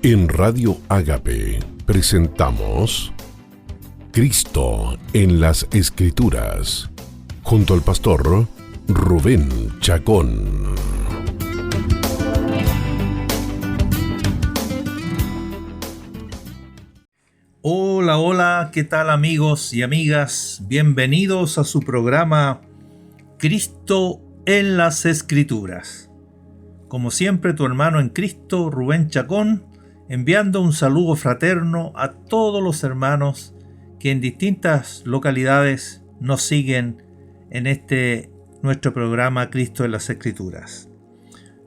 En Radio Ágape presentamos Cristo en las Escrituras, junto al pastor Rubén Chacón. Hola, ¿qué tal amigos y amigas? Bienvenidos a su programa Cristo en las Escrituras. Como siempre, tu hermano en Cristo, Rubén Chacón, enviando un saludo fraterno a todos los hermanos que en distintas localidades nos siguen en nuestro programa Cristo en las Escrituras.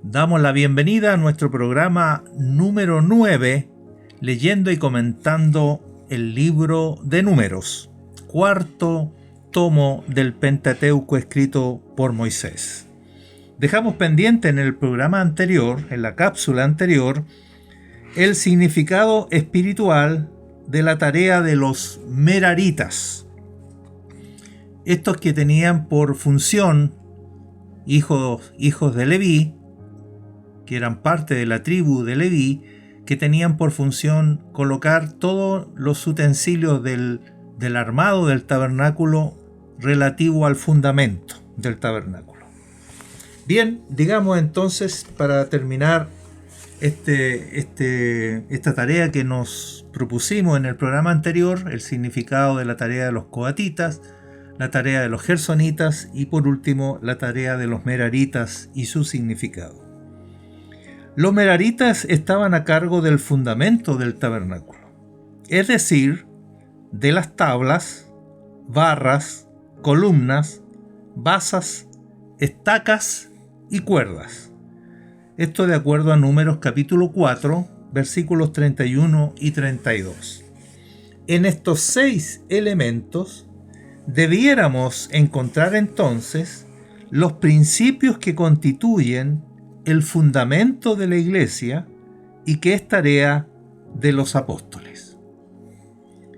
Damos la bienvenida a nuestro programa número 9, leyendo y comentando el libro de Números, cuarto tomo del Pentateuco escrito por Moisés. Dejamos pendiente en el programa anterior, en la cápsula anterior, el significado espiritual de la tarea de los meraritas. Estos que tenían por función hijos de Leví, que eran parte de la tribu de Leví, que tenían por función colocar todos los utensilios del armado del tabernáculo relativo al fundamento del tabernáculo. Bien, digamos entonces, para terminar esta tarea que nos propusimos en el programa anterior, el significado de la tarea de los coatitas, la tarea de los gersonitas y por último la tarea de los meraritas y su significado. Los meraritas estaban a cargo del fundamento del tabernáculo, es decir, de las tablas, barras, columnas, basas, estacas y cuerdas. Esto de acuerdo a Números capítulo 4, versículos 31 y 32. En estos 6 elementos debiéramos encontrar entonces los principios que constituyen el fundamento de la iglesia y que es tarea de los apóstoles.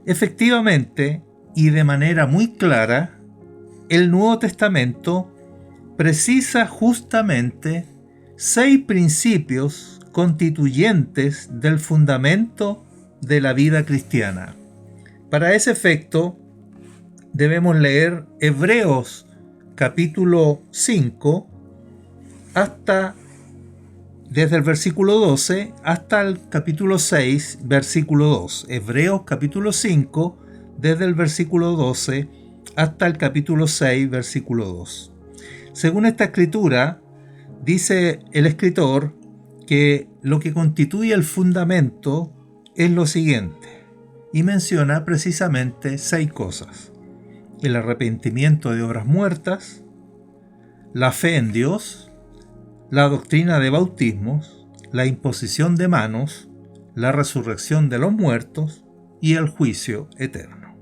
Efectivamente, y de manera muy clara, el Nuevo Testamento precisa justamente 6 principios constituyentes del fundamento de la vida cristiana. Para ese efecto, debemos leer Hebreos capítulo 5 desde el versículo 12 hasta el capítulo 6, versículo 2. Hebreos capítulo 5, desde el versículo 12 hasta el capítulo 6, versículo 2. Según esta escritura, dice el escritor que lo que constituye el fundamento es lo siguiente, y menciona precisamente 6 cosas: el arrepentimiento de obras muertas, la fe en Dios, la doctrina de bautismos, la imposición de manos, la resurrección de los muertos y el juicio eterno.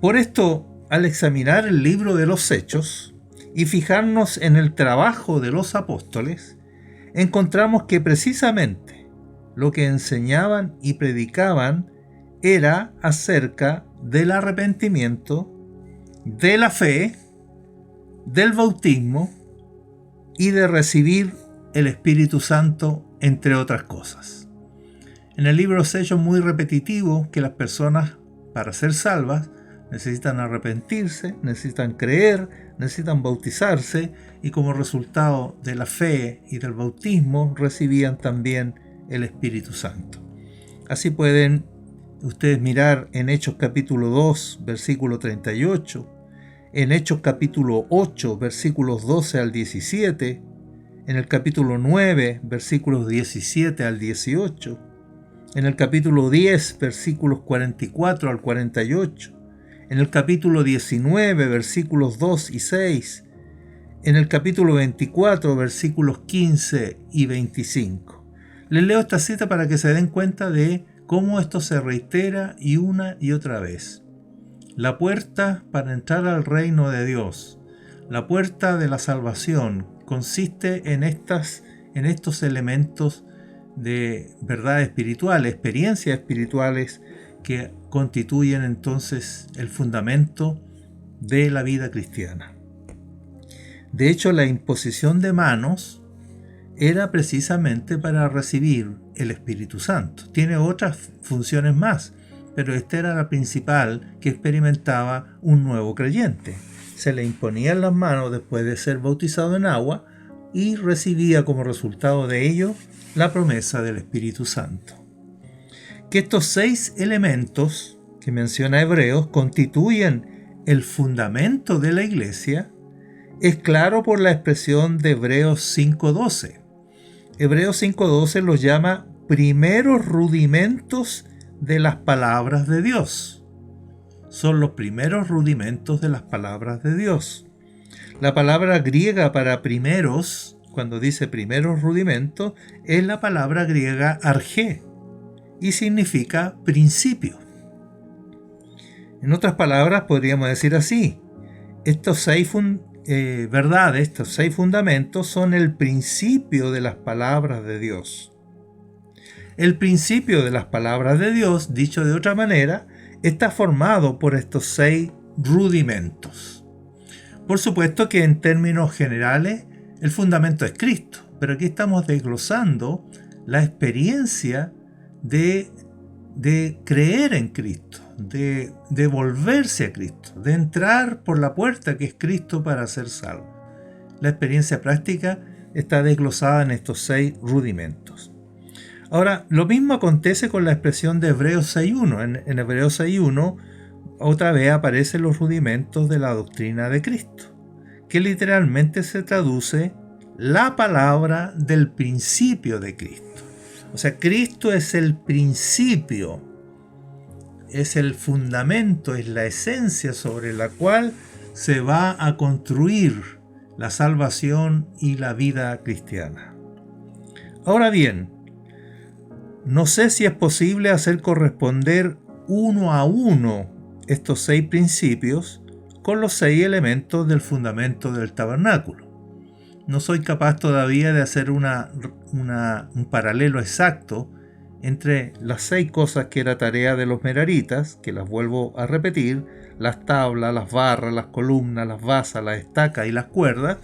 Por esto, al examinar el libro de los Hechos y fijarnos en el trabajo de los apóstoles, encontramos que precisamente lo que enseñaban y predicaban era acerca del arrepentimiento, de la fe, del bautismo y de recibir el Espíritu Santo, entre otras cosas. En el libro de los Hechos, muy repetitivo que las personas, para ser salvas, necesitan arrepentirse, necesitan creer, necesitan bautizarse, y como resultado de la fe y del bautismo recibían también el Espíritu Santo. Así pueden ustedes mirar en Hechos capítulo 2, versículo 38, en Hechos capítulo 8, versículos 12 al 17, en el capítulo 9, versículos 17 al 18, en el capítulo 10, versículos 44 al 48, en el capítulo 19, versículos 2 y 6, en el capítulo 24, versículos 15 y 25. Les leo esta cita para que se den cuenta de cómo esto se reitera y una y otra vez. La puerta para entrar al reino de Dios, la puerta de la salvación, consiste en estos elementos de verdad espiritual, experiencias espirituales que constituyen entonces el fundamento de la vida cristiana. De hecho, la imposición de manos era precisamente para recibir el Espíritu Santo. Tiene otras funciones más, pero esta era la principal que experimentaba un nuevo creyente. Se le imponían las manos después de ser bautizado en agua y recibía como resultado de ello la promesa del Espíritu Santo. Que estos 6 elementos que menciona Hebreos constituyen el fundamento de la iglesia es claro por la expresión de Hebreos 5:12. Hebreos 5:12 los llama primeros rudimentos de las palabras de Dios. Son los primeros rudimentos de las palabras de Dios. La palabra griega para primeros, cuando dice primeros rudimentos, es la palabra griega arché y significa principio. En otras palabras, podríamos decir así: estos 6 verdades, estos 6 fundamentos son el principio de las palabras de Dios. El principio de las palabras de Dios, dicho de otra manera, está formado por estos 6 rudimentos. Por supuesto que en términos generales el fundamento es Cristo, pero aquí estamos desglosando la experiencia de creer en Cristo, de volverse a Cristo, de entrar por la puerta que es Cristo para ser salvo. La experiencia práctica está desglosada en estos 6 rudimentos. Ahora, lo mismo acontece con la expresión de Hebreos 6:1. En Hebreos 6:1 otra vez aparecen los rudimentos de la doctrina de Cristo, que literalmente se traduce la palabra del principio de Cristo. O sea, Cristo es el principio, es el fundamento, es la esencia sobre la cual se va a construir la salvación y la vida cristiana. Ahora bien, no sé si es posible hacer corresponder uno a uno estos 6 principios con los 6 elementos del fundamento del tabernáculo. No soy capaz todavía de hacer un paralelo exacto entre las 6 cosas que era tarea de los meraritas, que las vuelvo a repetir: las tablas, las barras, las columnas, las basas, las estacas y las cuerdas,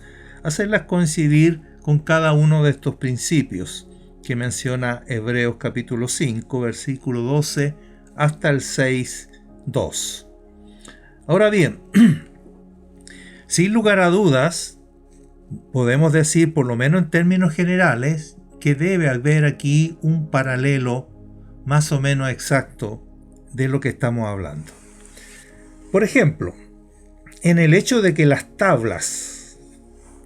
hacerlas coincidir con cada uno de estos principios que menciona Hebreos capítulo 5, versículo 12 hasta el 6:2. Ahora bien, sin lugar a dudas, podemos decir, por lo menos en términos generales, que debe haber aquí un paralelo más o menos exacto de lo que estamos hablando. Por ejemplo, en el hecho de que las tablas,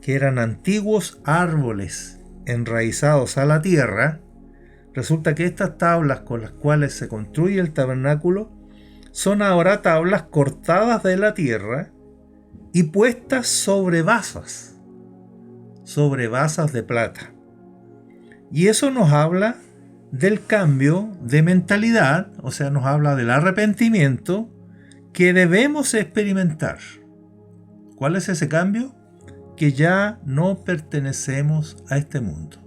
que eran antiguos árboles enraizados a la tierra, resulta que estas tablas con las cuales se construye el tabernáculo son ahora tablas cortadas de la tierra y puestas sobre basas de plata. Y eso nos habla del cambio de mentalidad, o sea, nos habla del arrepentimiento que debemos experimentar. ¿Cuál es ese cambio? Que ya no pertenecemos a este mundo.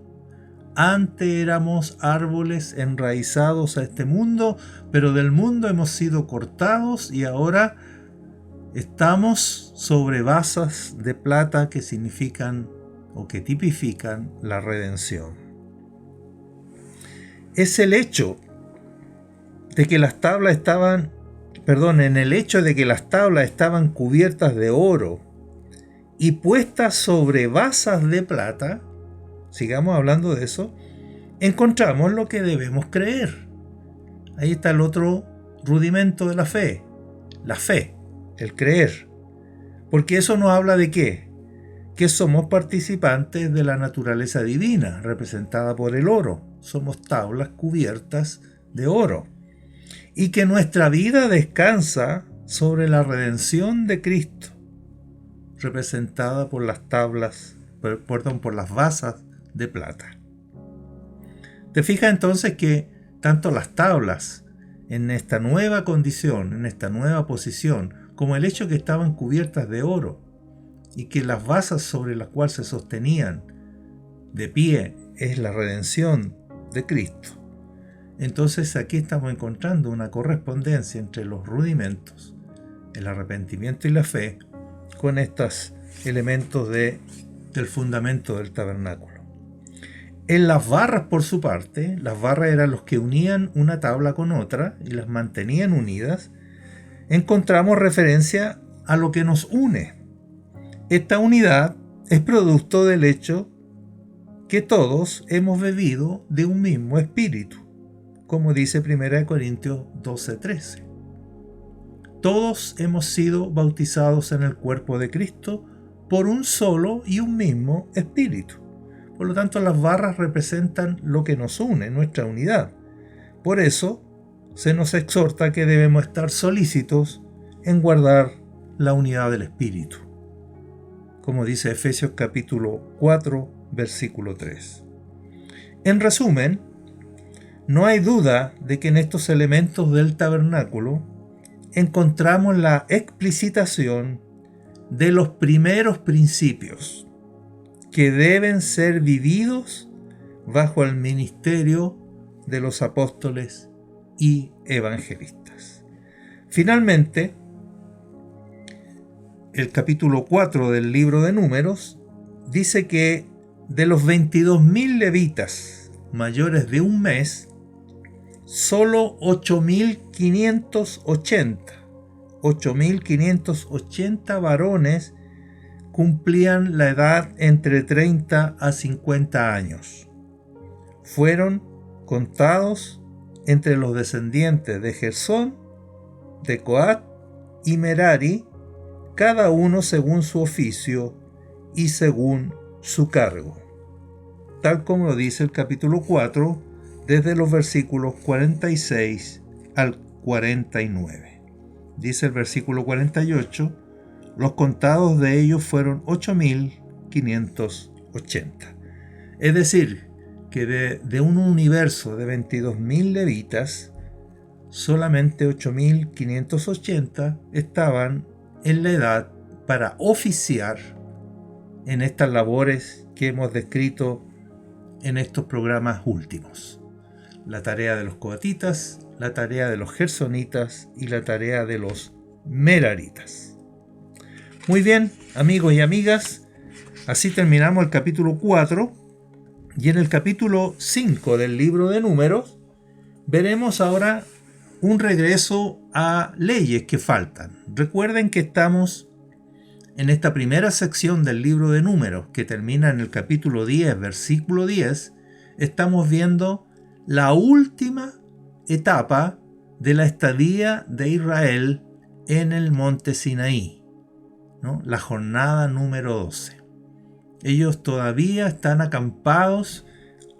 Antes éramos árboles enraizados a este mundo, pero del mundo hemos sido cortados y ahora estamos sobre basas de plata que significan o que tipifican la redención. Es el hecho de que las tablas estaban, en el hecho de que las tablas estaban cubiertas de oro y puestas sobre basas de plata, sigamos hablando de eso, encontramos lo que debemos creer. Ahí está el otro rudimento de la fe, el creer. Porque eso nos habla de ¿qué? Que somos participantes de la naturaleza divina, representada por el oro. Somos tablas cubiertas de oro. Y que nuestra vida descansa sobre la redención de Cristo, representada por las tablas, por las basas de plata. Te fijas entonces que tanto las tablas en esta nueva condición, en esta nueva posición, como el hecho que estaban cubiertas de oro y que las basas sobre las cuales se sostenían de pie es la redención de Cristo. Entonces aquí estamos encontrando una correspondencia entre los rudimentos, el arrepentimiento y la fe, con estos elementos del fundamento del tabernáculo. En las barras, por su parte, las barras eran los que unían una tabla con otra y las mantenían unidas, encontramos referencia a lo que nos une. Esta unidad es producto del hecho que todos hemos bebido de un mismo espíritu, como dice 1 Corintios 12:13. Todos hemos sido bautizados en el cuerpo de Cristo por un solo y un mismo espíritu. Por lo tanto, las barras representan lo que nos une, nuestra unidad. Por eso, se nos exhorta que debemos estar solícitos en guardar la unidad del espíritu, como dice Efesios capítulo 4, versículo 3. En resumen, no hay duda de que en estos elementos del tabernáculo encontramos la explicitación de los primeros principios que deben ser vividos bajo el ministerio de los apóstoles y evangelistas. Finalmente, el capítulo 4 del libro de Números dice que de los 22.000 levitas mayores de un mes, solo 8.580 varones cumplían la edad entre 30 a 50 años. Fueron contados entre los descendientes de Gersón, de Coat y Merari, cada uno según su oficio y según su cargo, tal como lo dice el capítulo 4, desde los versículos 46 al 49. Dice el versículo 48, los contados de ellos fueron 8.580. Es decir, que de un universo de 22.000 levitas, solamente 8.580 estaban en la edad para oficiar en estas labores que hemos descrito en estos programas últimos. La tarea de los coatitas, la tarea de los gersonitas y la tarea de los meraritas. Muy bien, amigos y amigas, así terminamos el capítulo 4 y en el capítulo 5 del libro de Números veremos ahora un regreso a leyes que faltan. Recuerden que estamos en esta primera sección del libro de Números, que termina en el capítulo 10, versículo 10, estamos viendo la última etapa de la estadía de Israel en el monte Sinaí, ¿no? La jornada número 12. Ellos todavía están acampados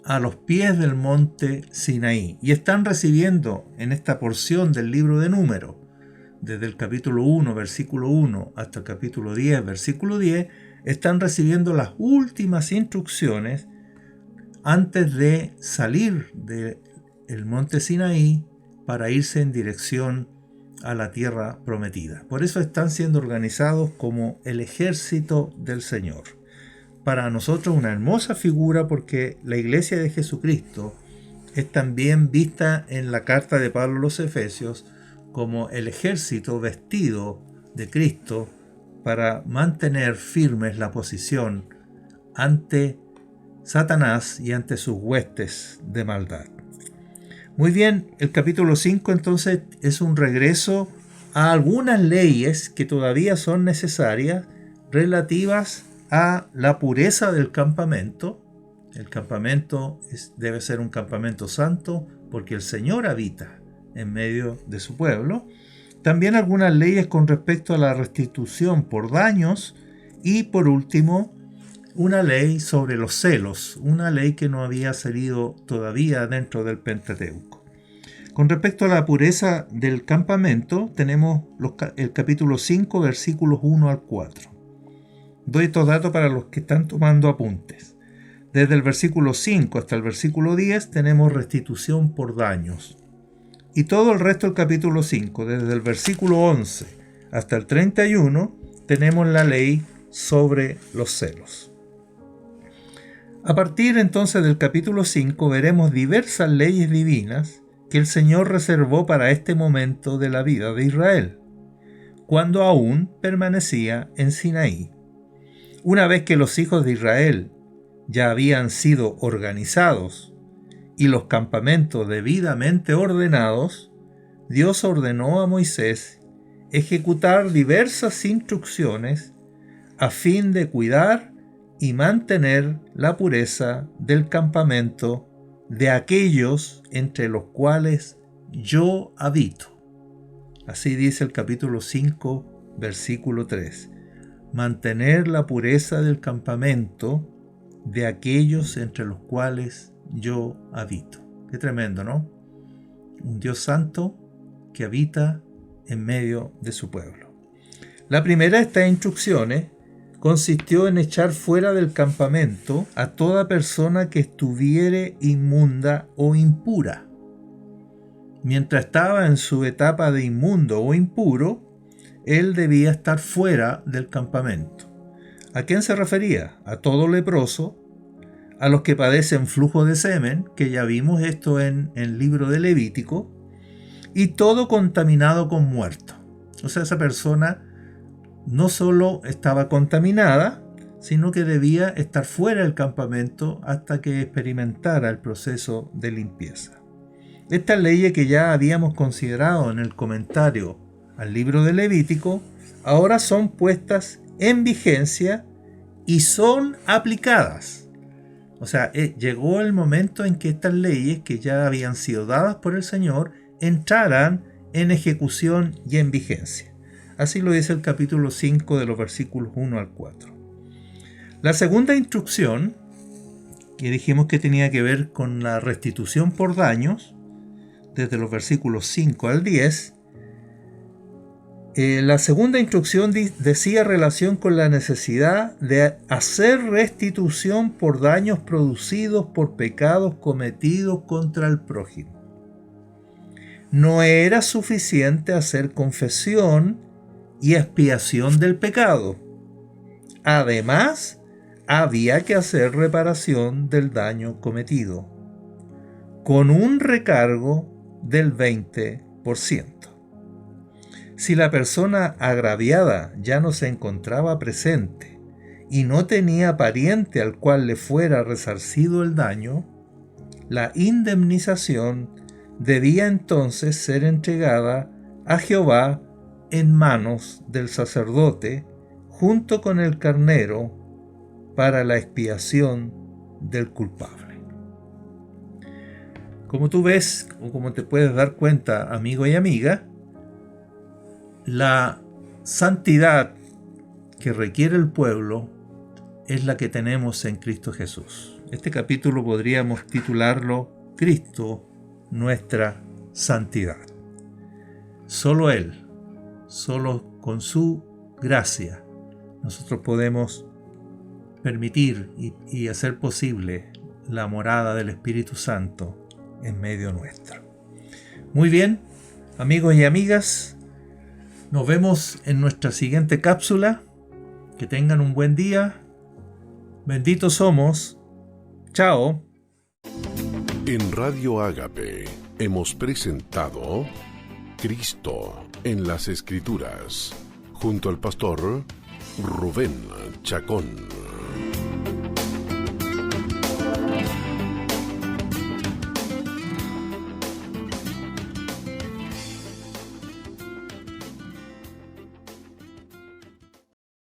a los pies del monte Sinaí y están recibiendo en esta porción del libro de Números, desde el capítulo 1, versículo 1 hasta el capítulo 10, versículo 10, están recibiendo las últimas instrucciones antes de salir del monte Sinaí para irse en dirección a la tierra prometida. Por eso están siendo organizados como el ejército del Señor. Para nosotros una hermosa figura, porque la iglesia de Jesucristo es también vista en la carta de Pablo a los Efesios como el ejército vestido de Cristo para mantener firmes la posición ante Satanás y ante sus huestes de maldad. Muy bien, el capítulo 5 entonces es un regreso a algunas leyes que todavía son necesarias relativas a la pureza del campamento. El campamento debe ser un campamento santo porque el Señor habita en medio de su pueblo. También algunas leyes con respecto a la restitución por daños y por último una ley sobre los celos, una ley que no había salido todavía dentro del Pentateuco. Con respecto a la pureza del campamento tenemos el capítulo 5 versículos 1 al 4. Doy estos datos para los que están tomando apuntes. Desde el versículo 5 hasta el versículo 10 tenemos restitución por daños. Y todo el resto del capítulo 5, desde el versículo 11 hasta el 31, tenemos la ley sobre los celos. A partir entonces del capítulo 5 veremos diversas leyes divinas que el Señor reservó para este momento de la vida de Israel, cuando aún permanecía en Sinaí. Una vez que los hijos de Israel ya habían sido organizados y los campamentos debidamente ordenados, Dios ordenó a Moisés ejecutar diversas instrucciones a fin de cuidar y mantener la pureza del campamento de aquellos entre los cuales yo habito. Así dice el capítulo 5, versículo 3. Mantener la pureza del campamento de aquellos entre los cuales yo habito. Qué tremendo, ¿no? Un Dios santo que habita en medio de su pueblo. La primera de estas instrucciones consistió en echar fuera del campamento a toda persona que estuviere inmunda o impura. Mientras estaba en su etapa de inmundo o impuro, él debía estar fuera del campamento. ¿A quién se refería? A todo leproso, a los que padecen flujo de semen, que ya vimos esto en el libro de Levítico, y todo contaminado con muerto. O sea, esa persona no solo estaba contaminada, sino que debía estar fuera del campamento hasta que experimentara el proceso de limpieza. Estas leyes que ya habíamos considerado en el comentario al libro de Levítico, ahora son puestas en vigencia y son aplicadas. O sea, llegó el momento en que estas leyes que ya habían sido dadas por el Señor entraran en ejecución y en vigencia. Así lo dice el capítulo 5 de los versículos 1 al 4. La segunda instrucción, que dijimos que tenía que ver con la restitución por daños, desde los versículos 5 al 10, la segunda instrucción decía relación con la necesidad de hacer restitución por daños producidos por pecados cometidos contra el prójimo. No era suficiente hacer confesión y expiación del pecado. Además, había que hacer reparación del daño cometido, con un recargo del 20%. Si la persona agraviada ya no se encontraba presente y no tenía pariente al cual le fuera resarcido el daño, la indemnización debía entonces ser entregada a Jehová en manos del sacerdote junto con el carnero para la expiación del culpable. Como tú ves, o como te puedes dar cuenta, amigo y amiga, la santidad que requiere el pueblo es la que tenemos en Cristo Jesús. Este capítulo podríamos titularlo Cristo, nuestra santidad. Solo Él, solo con su gracia, nosotros podemos permitir y hacer posible la morada del Espíritu Santo en medio nuestro. Muy bien, amigos y amigas, nos vemos en nuestra siguiente cápsula. Que tengan un buen día. Benditos somos. Chao. En Radio Ágape hemos presentado Cristo en las Escrituras, junto al pastor Rubén Chacón.